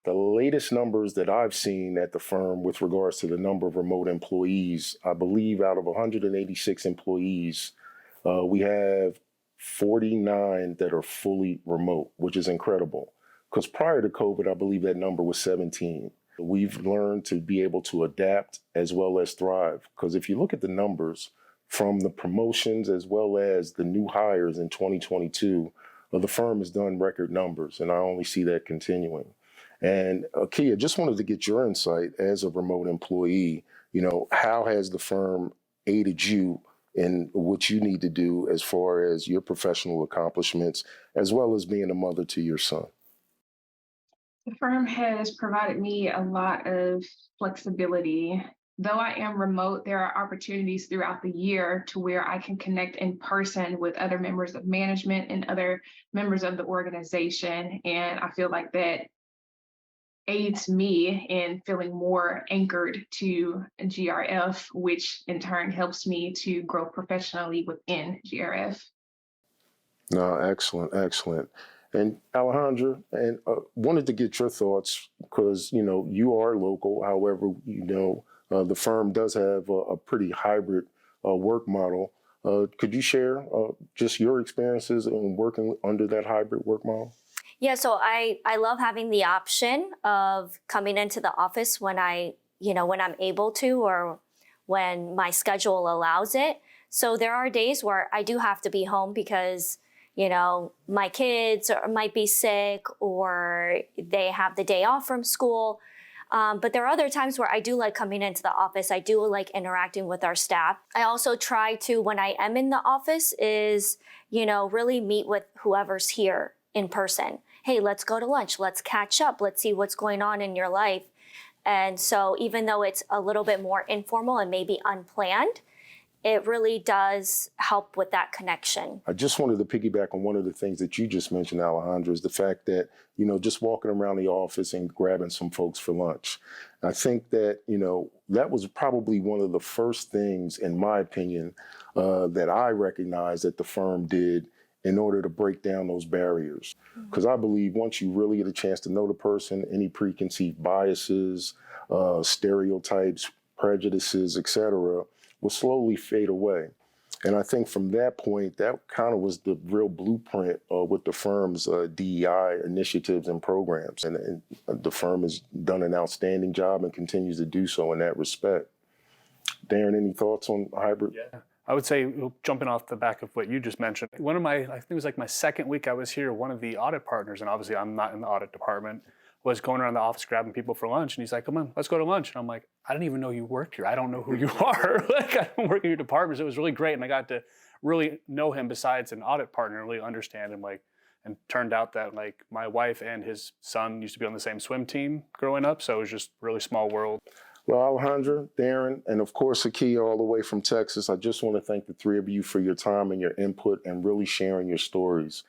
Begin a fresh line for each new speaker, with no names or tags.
The latest numbers that I've seen at the firm with regards to the number of remote employees, I believe out of 186 employees, we have 49 that are fully remote, which is incredible. Because prior to COVID, I believe that number was 17. We've learned to be able to adapt as well as thrive. Because if you look at the numbers from the promotions as well as the new hires in 2022, the firm has done record numbers, and I only see that continuing. And Kia, just wanted to get your insight as a remote employee. How has the firm aided you in what you need to do as far as your professional accomplishments, as well as being a mother to your son?
The firm has provided me a lot of flexibility. Though I am remote, there are opportunities throughout the year to where I can connect in person with other members of management and other members of the organization. And I feel like that aids me in feeling more anchored to GRF, which in turn helps me to grow professionally within GRF.
No, excellent, excellent. And Alejandra, and wanted to get your thoughts because you are local. However, the firm does have a pretty hybrid work model. Could you share just your experiences in working under that hybrid work model?
Yeah, so I love having the option of coming into the office when when I'm able to or when my schedule allows it. So there are days where I do have to be home because, my kids might be sick or they have the day off from school. But there are other times where I do like coming into the office. I do like interacting with our staff. I also try to, when I am in the office, is, really meet with whoever's here in person. Hey, let's go to lunch. Let's catch up. Let's see what's going on in your life. And so even though it's a little bit more informal and maybe unplanned, it really does help with that connection.
I just wanted to piggyback on one of the things that you just mentioned, Alejandra, is the fact that, just walking around the office and grabbing some folks for lunch. I think that, that was probably one of the first things, in my opinion, that I recognized that the firm did in order to break down those barriers. Because I believe once you really get a chance to know the person, any preconceived biases, stereotypes, prejudices, etc., will slowly fade away. And I think from that point, that kind of was the real blueprint with the firm's DEI initiatives and programs. And the firm has done an outstanding job and continues to do so in that respect. Darren, any thoughts on hybrid?
Yeah. I would say, jumping off the back of what you just mentioned, I think it was like my second week I was here, one of the audit partners, and obviously I'm not in the audit department, was going around the office grabbing people for lunch. And he's like, come on, let's go to lunch. And I'm like, I didn't even know you worked here. I don't know who you are. Like, I don't work in your department. So it was really great. And I got to really know him besides an audit partner and really understand him. And turned out that my wife and his son used to be on the same swim team growing up. So it was just a really small world.
Well, Alejandra, Darren, and of course, Akia, all the way from Texas, I just want to thank the three of you for your time and your input and really sharing your stories.